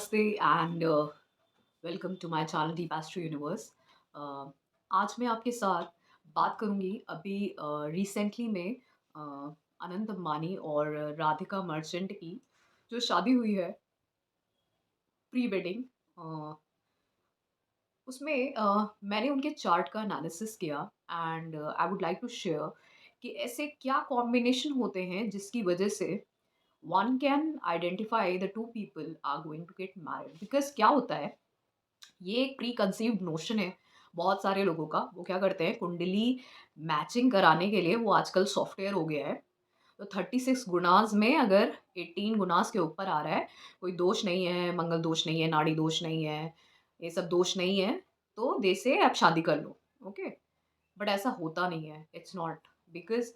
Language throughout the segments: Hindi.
नमस्ते and welcome to my channel the Astro Universe. आज मैं आपके साथ बात करूंगी अभी रिसेंटली में अनंत अंबानी और राधिका मर्चेंट की जो शादी हुई है प्री वेडिंग। उसमें मैंने उनके चार्ट का एनालिसिस किया and I would like to share कि ऐसे क्या कॉम्बिनेशन होते हैं जिसकी वजह से one can identify the two people are going to get married. Because क्या होता है, ये एक प्री कंसीव्ड नोशन है बहुत सारे लोगों का। वो क्या करते हैं, कुंडली मैचिंग कराने के लिए वो आजकल सॉफ्टवेयर हो गया है। तो 36 गुणाज में अगर 18 गुणाज के ऊपर आ रहा है, कोई दोष नहीं है, मंगल दोष नहीं है, नाड़ी दोष नहीं है, ये सब दोष नहीं है, तो दे से आप शादी कर लो। ओके, बट ऐसा होता नहीं है, इट्स नॉट। बिकॉज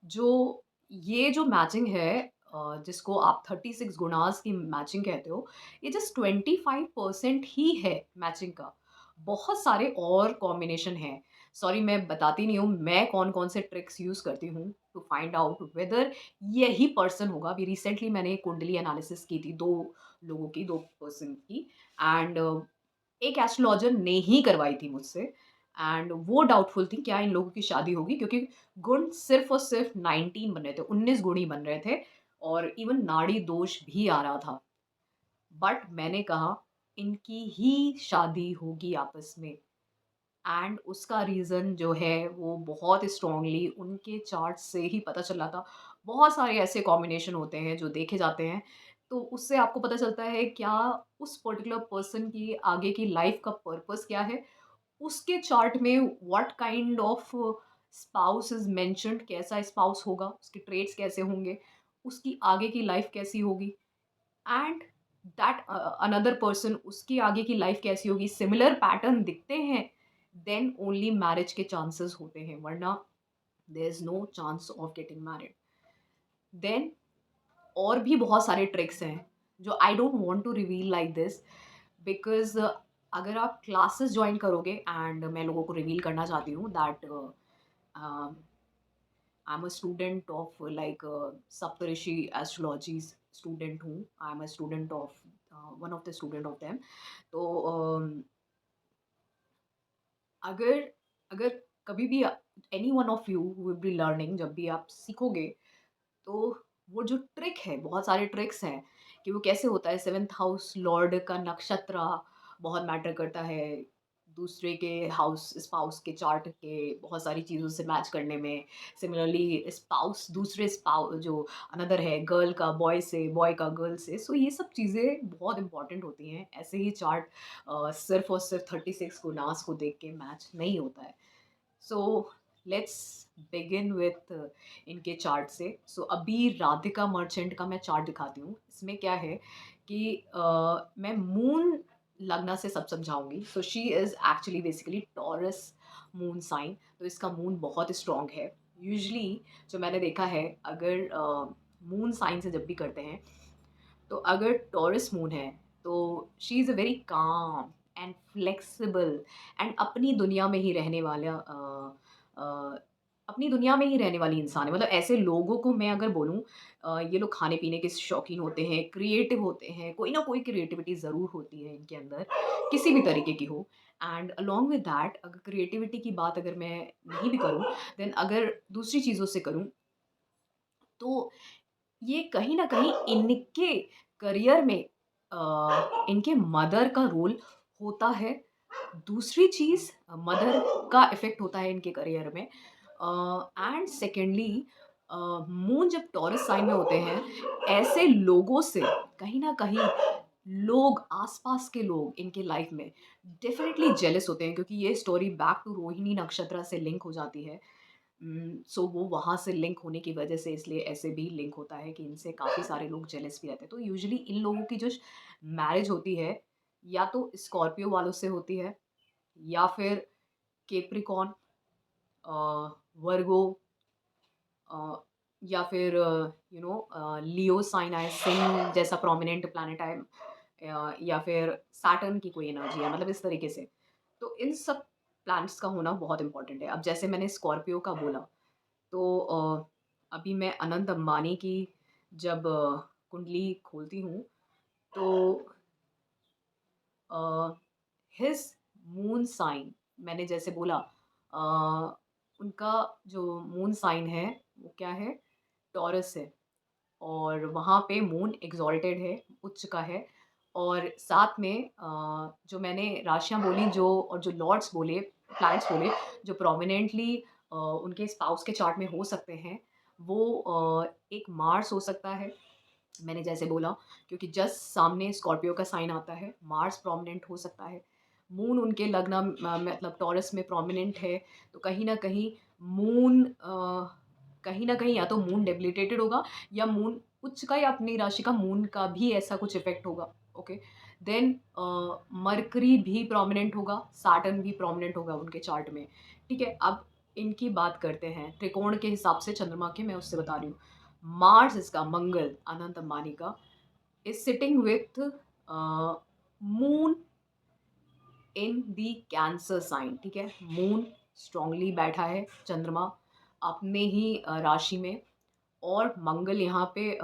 जो ये जो मैचिंग है, जिसको आप 36 गुणास की मैचिंग कहते हो, ये जस्ट 25% ही है मैचिंग का। बहुत सारे और कॉम्बिनेशन हैं। सॉरी, मैं बताती नहीं हूँ मैं कौन कौन से ट्रिक्स यूज़ करती हूँ टू फाइंड आउट वेदर यही पर्सन होगा। अभी रिसेंटली मैंने कुंडली एनालिसिस की थी, दो लोगों की, दो पर्सन की, एंड एक एस्ट्रोलॉजर ने ही करवाई थी मुझसे। एंड वो डाउटफुल थी क्या इन लोगों की शादी होगी, क्योंकि गुण सिर्फ और सिर्फ 19 बन रहे थे, 19 गुण ही बन रहे थे, और इवन नाड़ी दोष भी आ रहा था। बट मैंने कहा इनकी ही शादी होगी आपस में। एंड उसका रीज़न जो है वो बहुत स्ट्रांगली उनके चार्ट से ही पता चला था। बहुत सारे ऐसे कॉम्बिनेशन होते हैं जो देखे जाते हैं, तो उससे आपको पता चलता है क्या उस पर्टिकुलर पर्सन की आगे की लाइफ का पर्पस क्या है। उसके चार्ट में what kind of spouse is mentioned, कैसा स्पाउस होगा, उसके ट्रेड्स कैसे होंगे, उसकी आगे की लाइफ कैसी होगी, एंड दैट अनदर पर्सन उसकी आगे की लाइफ कैसी होगी, सिमिलर पैटर्न दिखते हैं, देन ओनली मैरिज के चांसेस होते हैं, वरना there is no chance of getting married. Then और भी बहुत सारे ट्रिक्स हैं जो I don't want to reveal like this, because अगर आप क्लासेस ज्वाइन करोगे, एंड मैं लोगों को रिवील करना चाहती हूँ that I am a student of like Saptarishi astrology's student हूँ। I am a student of one of the student of them. तो अगर अगर कभी भी any one of you will be learning, जब भी आप सीखोगे, तो वो जो ट्रिक है, बहुत सारे ट्रिक्स हैं कि वो कैसे होता है। सेवेंथ हाउस लॉर्ड का नक्षत्र बहुत मैटर करता है, दूसरे के हाउस स्पाउस के चार्ट के बहुत सारी चीज़ों से मैच करने में। सिमिलरली स्पाउस दूसरे स्पाउ जो अनदर है, गर्ल का बॉय से, बॉय का गर्ल से, सो ये सब चीज़ें बहुत इंपॉर्टेंट होती हैं। ऐसे ही चार्ट सिर्फ और सिर्फ 36 गुनास को देख के मैच नहीं होता है। सो लेट्स बिगिन विथ इनके चार्ट से। सो अभी राधिका मर्चेंट का मैं चार्ट दिखाती हूँ। इसमें क्या है कि मैं मून लगना से सब समझाऊंगी। So she is actually basically Taurus moon sign, तो इसका मून बहुत स्ट्रॉन्ग है। यूजली जो मैंने देखा है, अगर मून साइन से जब भी करते हैं, तो अगर टॉरस मून है तो she is a very calm and flexible and अपनी दुनिया में ही रहने वाला अपनी दुनिया में ही रहने वाली इंसान है। मतलब ऐसे लोगों को मैं अगर बोलूँ, ये लोग खाने पीने के शौकीन होते हैं, क्रिएटिव होते हैं, कोई ना कोई क्रिएटिविटी ज़रूर होती है इनके अंदर, किसी भी तरीके की हो। एंड अलॉन्ग विद दैट, अगर क्रिएटिविटी की बात अगर मैं नहीं भी करूँ, देन अगर दूसरी चीज़ों से करूँ, तो ये कहीं न कहीं इनके करियर में इनके मदर का रोल होता है। दूसरी चीज़, मदर का इफ़ेक्ट होता है इनके करियर में। एंड सेकेंडली, मून जब टॉरस साइन में होते हैं, ऐसे लोगों से कहीं न कहीं लोग, आस-पास के लोग इनके लाइफ़ में डेफ़िनिटली जेलस होते हैं, क्योंकि ये स्टोरी बैक टू रोहिणी नक्षत्र से लिंक हो जाती है। सो वो वहाँ से लिंक होने की वजह से इसलिए ऐसे भी लिंक होता है कि इनसे काफ़ी सारे लोग जेलस भी रहते हैं। तो यूजुअली इन लोगों की जो मैरिज होती है, या तो स्कॉर्पियो वालों से होती है, या फिर कैप्रिकॉर्न, वर्गो, अ, या फिर लियो साइन आए, सिंह जैसा प्रोमिनेंट प्लैनेट आए, या फिर सैटर्न की कोई एनर्जी है, मतलब इस तरीके से। तो इन सब प्लैनेट्स का होना बहुत इंपॉर्टेंट है। अब जैसे मैंने स्कॉर्पियो का बोला, तो अभी मैं अनंत अंबानी की जब कुंडली खोलती हूँ, तो हिज मून साइन, मैंने जैसे बोला उनका जो मून साइन है वो क्या है, टॉरस है। और वहाँ पे मून एग्ज़ॉल्टेड है, उच्च का है। और साथ में जो मैंने राशियाँ बोली जो, और जो लॉर्ड्स बोले, प्लैनेट्स बोले, जो प्रोमिनेंटली उनके स्पाउस के चार्ट में हो सकते हैं, वो एक मार्स हो सकता है, मैंने जैसे बोला, क्योंकि जस्ट सामने स्कॉर्पियो का साइन आता है, मार्स प्रोमिनेंट हो सकता है। मून उनके लग्न मतलब टॉरस में प्रोमिनेंट है, तो कहीं न कहीं मून कहीं न कहीं या तो मून डेबिलिटेटेड होगा, या मून उच्च का, या अपनी राशि का मून का भी ऐसा कुछ इफ़ेक्ट होगा। ओके। देन मरकरी भी प्रोमिनेंट होगा, सैटर्न भी प्रोमिनेंट होगा उनके चार्ट में। ठीक है, अब इनकी बात करते हैं त्रिकोण के हिसाब से, चंद्रमा के, मैं उससे बता रही हूँ। मार्स इसका, मंगल अनंत अंबानी का, is sitting with moon in the Cancer sign. ठीक है, मून स्ट्रांगली बैठा है, चंद्रमा अपने ही राशि में, और मंगल यहाँ पे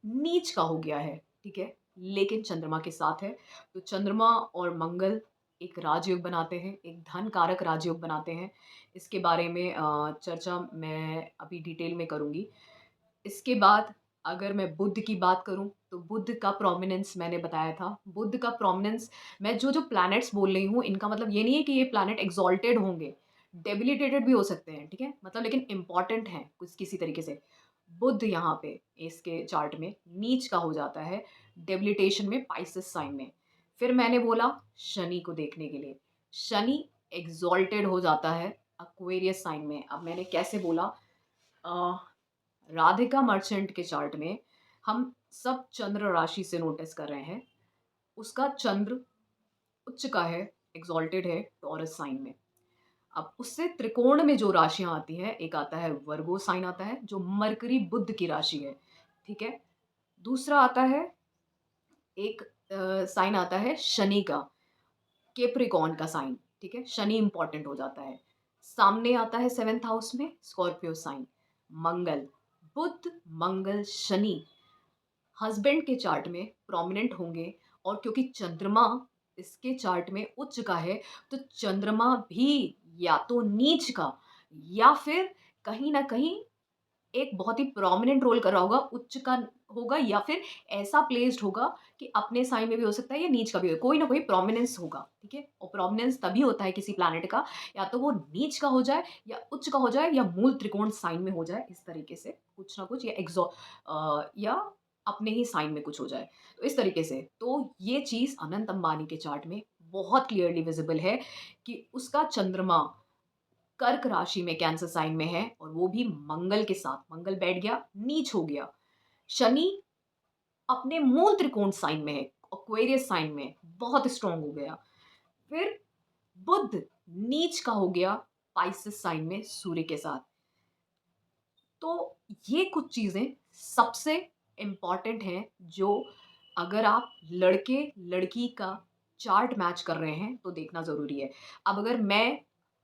नीच का हो गया है। ठीक है, लेकिन चंद्रमा के साथ है। तो चंद्रमा और मंगल एक राजयोग बनाते हैं, एक धन कारक राजयोग बनाते हैं। इसके बारे में चर्चा मैं अभी डिटेल में करूँगी। इसके बाद अगर मैं बुध की बात करूँ, तो बुध का प्रोमिनेंस मैंने बताया था। बुध का प्रोमिनेंस, मैं जो-जो प्लैनेट्स बोल रही हूँ, इनका मतलब ये नहीं है कि ये प्लैनेट एक्सॉल्टेड होंगे, डेबिलिटेटेड भी हो सकते हैं, ठीक है? मतलब लेकिन इम्पोर्टेंट हैं कुछ किसी तरीके से। बुध यहाँ पे इसके चार्ट में नीच का हो जाता है, डेबिलिटेशन में, पाइसेस साइन में। फिर मैंने बोला शनि को देखने के लिए, शनि एक्सॉल्टेड हो जाता है एक्वेरियस साइन में। अब मैंने कैसे बोला, अ राधिका मर्चेंट के चार्ट में हम सब चंद्र राशि से नोटिस कर रहे हैं, उसका चंद्र उच्च का है, एग्जॉल्टेड है टॉरस साइन में। अब उससे त्रिकोण में जो राशियां आती हैं, एक आता है वर्गो साइन आता है, जो मरकरी बुध की राशि है। ठीक है, दूसरा आता है एक साइन आता है शनि का, केप्रिकॉन का साइन। ठीक है, शनि इंपॉर्टेंट हो जाता है। सामने आता है सेवेंथ हाउस में स्कॉर्पियो साइन। मंगल, बुध, मंगल, शनि हस्बैंड के चार्ट में प्रोमिनेंट होंगे, और क्योंकि चंद्रमा इसके चार्ट में उच्च का है, तो चंद्रमा भी या तो नीच का, या फिर कहीं ना कहीं एक बहुत ही प्रोमिनेंट रोल कर रहा होगा, उच्च का होगा, या फिर ऐसा प्लेस्ड होगा कि अपने साइन में भी हो सकता है या नीच का भी हो, कोई ना कोई प्रोमिनेंस होगा। ठीक है, और प्रोमिनेंस तभी होता है किसी प्लैनेट का, या तो वो नीच का हो जाए, या उच्च का हो जाए, या मूल त्रिकोण साइन में हो जाए, इस तरीके से कुछ ना कुछ, या या अपने ही साइन में कुछ हो जाए। तो इस तरीके से, तो ये चीज़ अनंत अंबानी के चार्ट में बहुत क्लियरली विजिबल है कि उसका चंद्रमा कर्क राशि में, कैंसर साइन में है, और वो भी मंगल के साथ। मंगल बैठ गया, नीच हो गया। शनि अपने मूल त्रिकोण साइन में है, एक्वेरियस साइन में, बहुत स्ट्रांग हो गया। फिर बुध नीच का हो गया पाइसेस साइन में, सूर्य के साथ। तो ये कुछ चीजें सबसे इम्पॉर्टेंट हैं, जो अगर आप लड़के लड़की का चार्ट मैच कर रहे हैं तो देखना ज़रूरी है। अब अगर मैं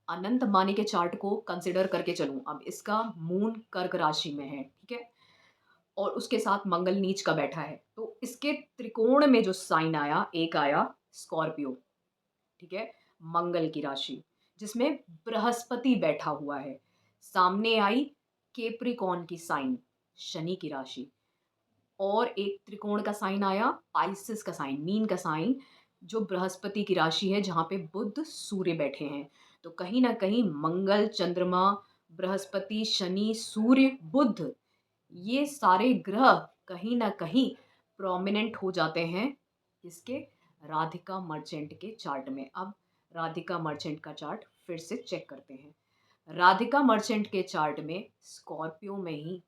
अनंत अंबानी के चार्ट को कंसिडर करके चलूँ, अब इसका मून कर्क राशि में है, ठीक है? और उसके साथ मंगल नीच का बैठा है, तो इसके त्रिकोण में जो साइन आया, एक आया स्कॉर्पियो, ठीक है? मंगल की राशि, जिसमें बृहस्पति बैठा हुआ है। सामने आई कैप्रिकॉर्न की साइन, शनि की राशि, और एक त्रिकोण का साइन आया, पाइसेस का साइन, मीन का साइन, जो बृहस्पति की राशि है, जहाँ पे बुध सूर्य बैठे हैं। तो कहीं न कहीं मंगल, चंद्रमा, बृहस्पति, शनि, सूर्य, बुध, ये सारे ग्रह कहीं न कहीं प्रोमिनेंट हो जाते हैं इसके, राधिका मर्चेंट के चार्ट में। अब राधिका मर्चेंट का चार्ट फिर से चेक करते हैं। राधिका मर्चेंट के चार्ट में स्कॉर्पियो में ही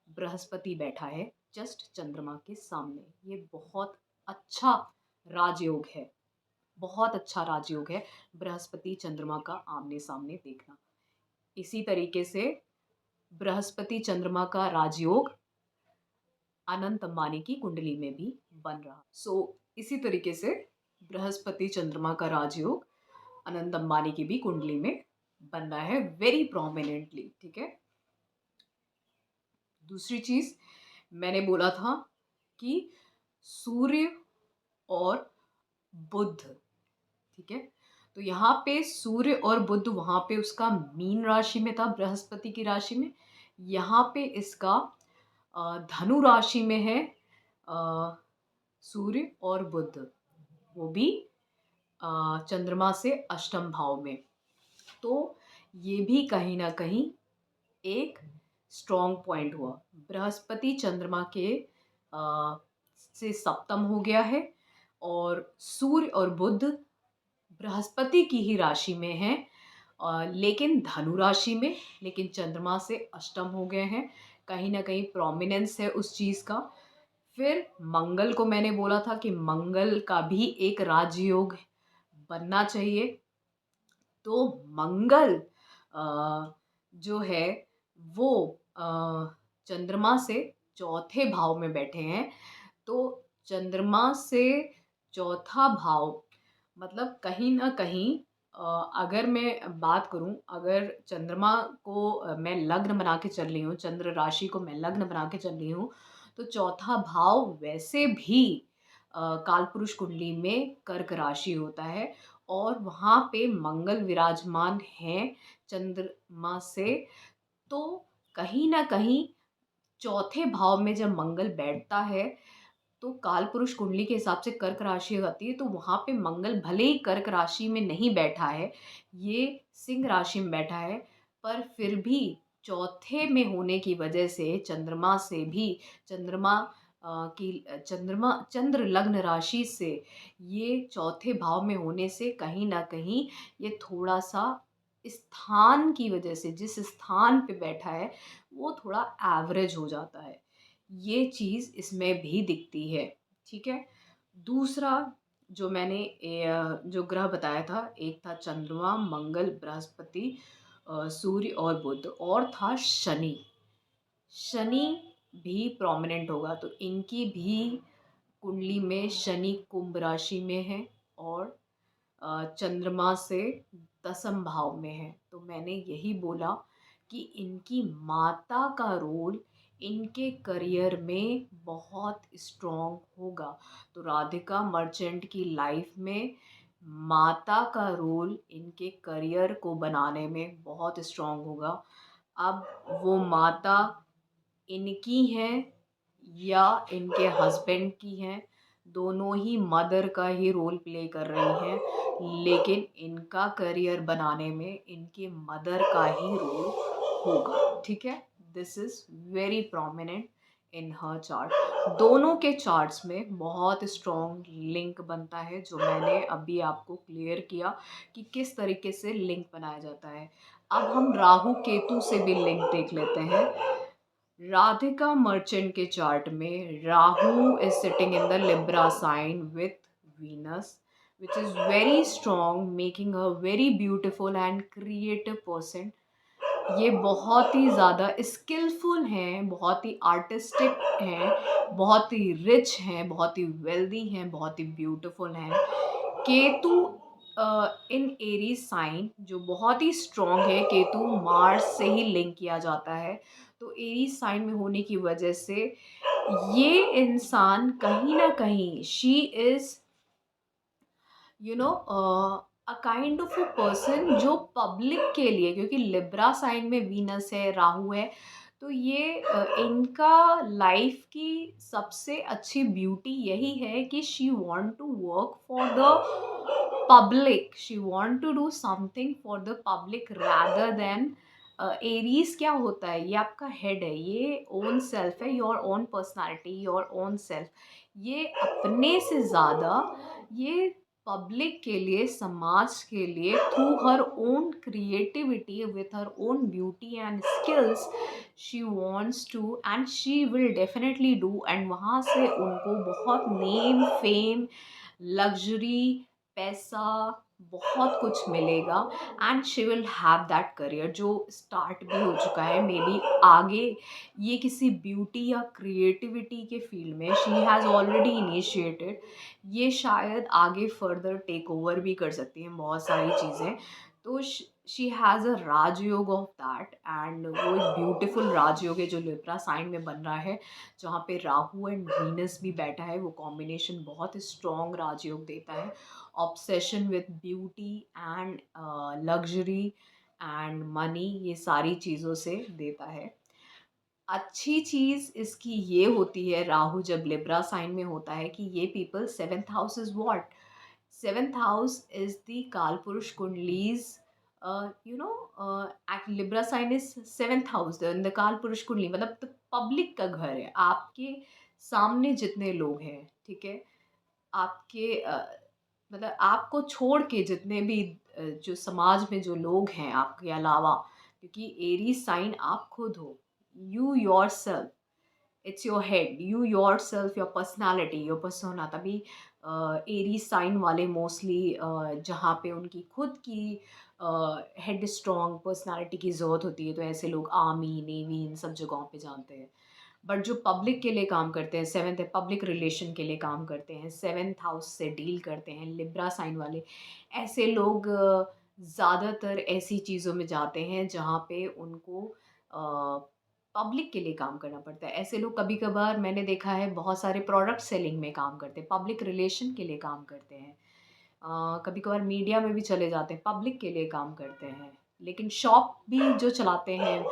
बृहस्पति बैठा है, जस्ट चंद्रमा के सामने। ये बहुत अच्छा राजयोग है, बहुत अच्छा राजयोग है, बृहस्पति चंद्रमा का आमने सामने देखना। इसी तरीके से बृहस्पति चंद्रमा का राजयोग अनंत अंबानी की कुंडली में भी बन रहा। इसी तरीके से बृहस्पति चंद्रमा का राजयोग अनंत अंबानी की भी कुंडली में बन रहा है, वेरी प्रोमिनेंटली। ठीक है, दूसरी चीज मैंने बोला था कि सूर्य और बुध, ठीक है? तो यहाँ पे सूर्य और बुध वहाँ पे उसका मीन राशि में था, बृहस्पति की राशि में। यहाँ पे इसका धनु राशि में है अ, सूर्य और बुध, वो भी चंद्रमा से अष्टम भाव में। तो ये भी कहीं न कहीं एक स्ट्रॉन्ग पॉइंट हुआ। बृहस्पति चंद्रमा के से सप्तम हो गया है और सूर्य और बुध बृहस्पति की ही राशि में है, लेकिन धनु राशि में, लेकिन चंद्रमा से अष्टम हो गए हैं। कहीं ना कहीं प्रोमिनेंस है उस चीज़ का। फिर मंगल को मैंने बोला था कि मंगल का भी एक राजयोग बनना चाहिए। तो मंगल जो है वो अ, चंद्रमा से चौथे भाव में बैठे हैं। तो चंद्रमा से चौथा भाव मतलब कहीं न कहीं अगर मैं बात करूँ, अगर चंद्रमा को मैं लग्न बना के चल रही हूँ, चंद्र राशि को मैं लग्न बना के चल रही हूँ, तो चौथा भाव वैसे भी कालपुरुष कुंडली में कर्क राशि होता है और वहाँ पे मंगल विराजमान हैं चंद्रमा से। तो कहीं न कहीं चौथे भाव में जब मंगल बैठता है तो कालपुरुष कुंडली के हिसाब से कर्क राशि आती है, तो वहाँ पे मंगल भले ही कर्क राशि में नहीं बैठा है, ये सिंह राशि में बैठा है, पर फिर भी चौथे में होने की वजह से चंद्रमा से भी चंद्रमा चंद्रमा चंद्र लग्न राशि से ये चौथे भाव में होने से कहीं ना कहीं ये थोड़ा सा स्थान की वजह से, जिस स्थान पे बैठा है वो थोड़ा एवरेज हो जाता है। ये चीज़ इसमें भी दिखती है, ठीक है? दूसरा जो मैंने जो ग्रह बताया था, एक था चंद्रमा, मंगल, बृहस्पति, सूर्य और बुध, और था शनि। शनि भी प्रोमिनेंट होगा, तो इनकी भी कुंडली में शनि कुंभ राशि में है और चंद्रमा से दसम भाव में है। तो मैंने यही बोला कि इनकी माता का रोल इनके करियर में बहुत स्ट्रॉन्ग होगा। तो राधिका मर्चेंट की लाइफ में माता का रोल इनके करियर को बनाने में बहुत स्ट्रॉन्ग होगा। अब वो माता इनकी हैं या इनके हस्बैंड की हैं, दोनों ही मदर का ही रोल प्ले कर रही हैं, लेकिन इनका करियर बनाने में इनके मदर का ही रोल होगा, ठीक है? This is very prominent in her chart. दोनों के चार्ट्स में बहुत स्ट्रॉन्ग लिंक बनता है, जो मैंने अभी आपको क्लियर किया कि किस तरीके से लिंक बनाया जाता है। अब हम राहु केतु से भी लिंक देख लेते हैं। राधिका मर्चेंट के चार्ट में Rahu is sitting in the Libra sign with Venus, which is very strong, making her very beautiful and creative person। ये बहुत ही ज़्यादा स्किलफुल हैं, बहुत ही आर्टिस्टिक हैं, बहुत ही रिच हैं, बहुत ही वेल्दी हैं, बहुत ही ब्यूटीफुल हैं। केतु इन एरीज साइन जो बहुत ही स्ट्रॉन्ग है, केतु मार्स से ही लिंक किया जाता है। तो एरीज साइन में होने की वजह से ये इंसान कहीं ना कहीं she is a kind of a person जो पब्लिक के लिए, क्योंकि लिब्रा साइन में वीनस है, राहु है, तो ये इनका लाइफ की सबसे अच्छी ब्यूटी यही है कि she want to work for the public, she want to do something for the public rather than Aries. क्या होता है, ये आपका हेड है, ये ओन सेल्फ है, your own personality, your own self. ये अपने से ज़्यादा ये पब्लिक के लिए, समाज के लिए, through her own creativity with her own beauty and skills she wants to, and she will definitely do. And वहाँ से उनको बहुत नेम, फेम, लग्जरी, पैसा, बहुत कुछ मिलेगा। And she will have that career जो स्टार्ट भी हो चुका है, मे बी आगे ये किसी ब्यूटी या क्रिएटिविटी के फील्ड में शी हैज़ ऑलरेडी इनिशिएटेड, ये शायद आगे फर्दर टेक ओवर भी कर सकती हैं बहुत सारी चीज़ें। तो she has a rajyog of that, and वो एक ब्यूटीफुल राजयोग है जो लिब्रा साइन में बन रहा है, जहाँ पे राहु एंड वीनस भी बैठा है। वो कॉम्बिनेशन बहुत स्ट्रॉन्ग राजयोग देता है, obsession with beauty and luxury and money, ये सारी चीज़ों से देता है। अच्छी चीज़ इसकी ये होती है, राहु जब लिब्रा साइन में होता है, कि ये people, seventh house is what, seventh house is the Kalpurush Kundli's, Libra sign is seventh house, the Kalpurush Kundli, मतलब तो पब्लिक का घर है, आपके सामने जितने लोग हैं, ठीक है, आपके मतलब आपको छोड़ के जितने भी जो समाज में जो लोग हैं आपके अलावा, क्योंकि एरीज साइन आप खुद हो, you your self, it's your head, you your self, your personality, your persona. तभी एरीज साइन वाले मोस्टली जहाँ पे उनकी खुद की हेड स्ट्रॉन्ग पर्सनैलिटी की ज़रूरत होती है, तो ऐसे लोग आर्मी नेवी इन सब जगहों पे जानते हैं। बट जो पब्लिक के लिए काम करते हैं, सेवन्थ है, पब्लिक रिलेशन के लिए काम करते हैं, सेवन्थ हाउस से डील करते हैं, लिब्रा साइन वाले, ऐसे लोग ज़्यादातर ऐसी चीज़ों में जाते हैं जहाँ पे उनको पब्लिक के लिए काम करना पड़ता है। ऐसे लोग कभी कभार मैंने देखा है बहुत सारे प्रोडक्ट सेलिंग में काम करते हैं, पब्लिक रिलेशन के लिए काम करते हैं, कभी कभार मीडिया में भी चले जाते हैं, पब्लिक के लिए काम करते हैं, लेकिन शॉप भी जो चलाते हैं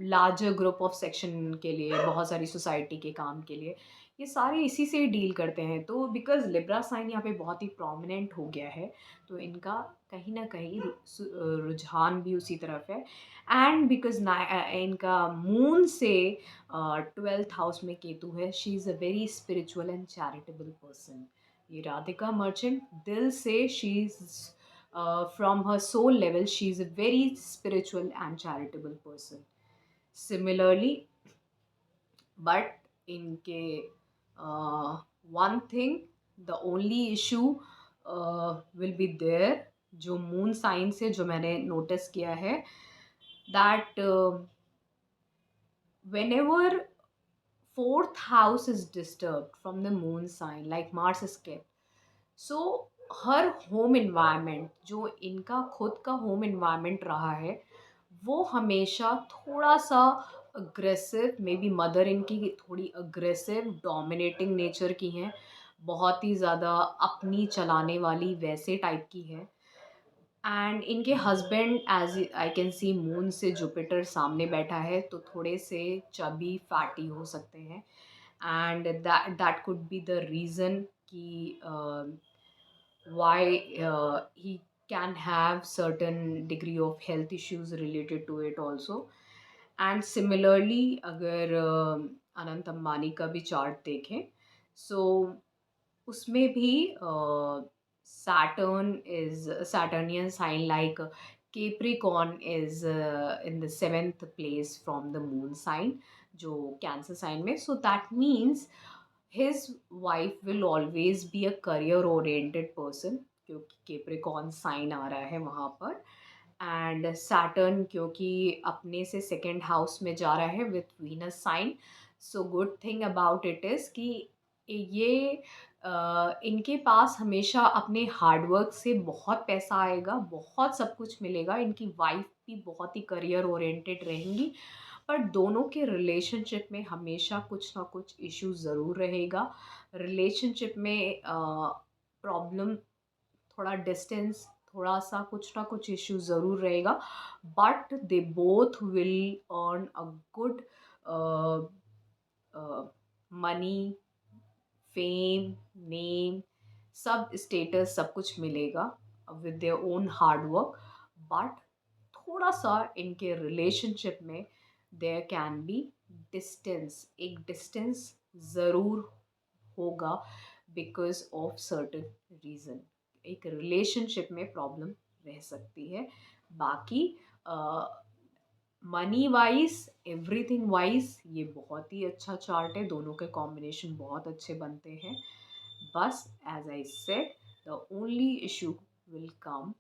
लार्जर ग्रुप ऑफ सेक्शन के लिए, बहुत सारी सोसाइटी के काम के लिए, ये सारे इसी से डील करते हैं। तो बिकॉज लिब्रा साइन यहाँ पे बहुत ही प्रोमिनेंट हो गया है, तो इनका कहीं ना कहीं रुझान भी उसी तरफ है। एंड बिकॉज इनका मून से 12th हाउस में केतु है, she is a very spiritual and charitable person. ये राधिका मर्चेंट दिल से, she is from her soul level, she is a very spiritual and charitable person. Similarly, but इनके one thing, the only issue will be there, जो मून साइन से जो मैंने नोटिस किया है, that whenever fourth house is disturbed from the moon sign, like Mars is kept, so her home environment जो इनका खुद का होम इन्वायरमेंट रहा है, वो हमेशा थोड़ा सा अग्रेसिव, मे बी मदर इनकी थोड़ी अग्रेसिव डोमिनेटिंग नेचर की हैं, बहुत ही ज़्यादा अपनी चलाने वाली वैसे टाइप की है। एंड इनके husband, as I can see moon से जुपिटर सामने बैठा है, तो थोड़े से चबी फैटी हो सकते हैं, and that could be the reason कि why he can have certain degree of health issues related to it also. And similarly, अगर अनंत अंबानी का भी चार्ट देखें, so उसमें भी Saturnian sign like Capricorn is in the seventh place from the moon sign, जो कैंसर साइन में, so that means his wife will always be a career oriented person, क्योंकि केप्रिकॉन साइन आ रहा है वहाँ पर, एंड सैटर्न क्योंकि अपने से सेकेंड हाउस में जा रहा है with Venus sign. So good thing about it is कि ये इनके पास हमेशा अपने हार्डवर्क से बहुत पैसा आएगा, बहुत सब कुछ मिलेगा, इनकी वाइफ भी बहुत ही करियर ओरिएंटेड रहेंगी, पर दोनों के रिलेशनशिप में हमेशा कुछ ना कुछ इश्यू ज़रूर रहेगा। रिलेशनशिप में प्रॉब्लम, थोड़ा डिस्टेंस, थोड़ा सा कुछ ना कुछ इश्यू ज़रूर रहेगा, but they both will earn a good money, fame, name, सब स्टेटस, सब कुछ मिलेगा with their own hard work. But थोड़ा सा इनके रिलेशनशिप में देयर कैन बी डिस्टेंस, एक डिस्टेंस ज़रूर होगा, बिकॉज ऑफ सर्टेन रीज़न एक रिलेशनशिप में प्रॉब्लम रह सकती है। बाकी मनी वाइज, एवरीथिंग वाइज ये बहुत ही अच्छा चार्ट है, दोनों के कॉम्बिनेशन बहुत अच्छे बनते हैं। बस as I said, the only issue will come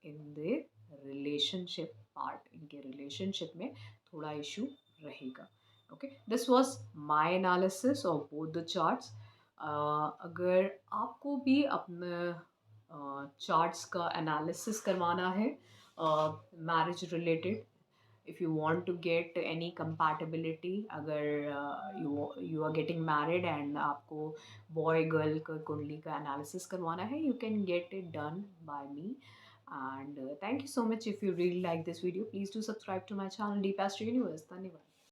in the relationship part, इनके रिलेशनशिप में थोड़ा इशू रहेगा। Okay, this was my analysis of both the charts. अगर आपको भी अपने चार्ट्स का एनालिसिस करवाना है, marriage related. If you want to get any compatibility, अगर you are getting married and आपको boy girl का कुंडली का analysis करवाना है, you can get it done by me. And thank you so much. If you really like this video, please do subscribe to my channel Deep Astro Universe. धन्यवाद.